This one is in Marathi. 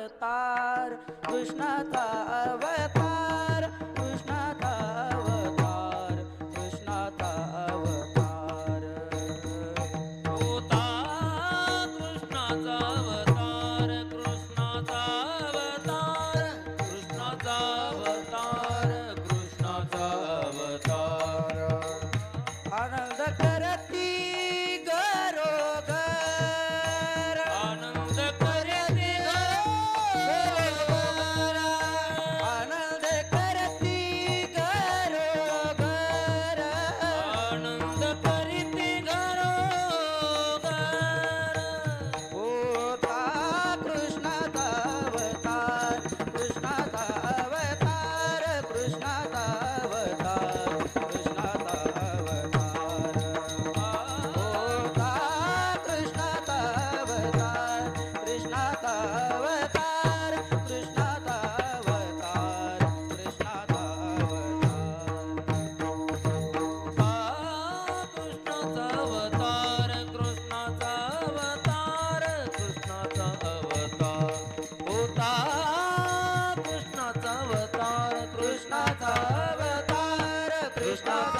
अवतार कृष्णाचा अवतार कृष्णाचा अवतार कृष्णाचा अवतार होता कृष्णाचा अवतार कृष्णाचा अवतार कृष्णाचा अवतार कृष्णाचा अवतार आनंद करती गरोगर आनंद करते गरोगर आनंद करती गरोगर आनंद करीते घरोघर होता कृष्णाचा अवतार कृष्णाचा अवतार कृष्णाचा अवतार कृष्णाचा अवतार होता कृष्णाचा अवतार कृष्णाचा अवतार कृष्णाचा अवतार कृष्णाचा अवतार कृष्णाचा अवतार कृष्णाचा अवतार होता कृष्णाचा अवतार कृष्णाचा अवतार कृष्णाचा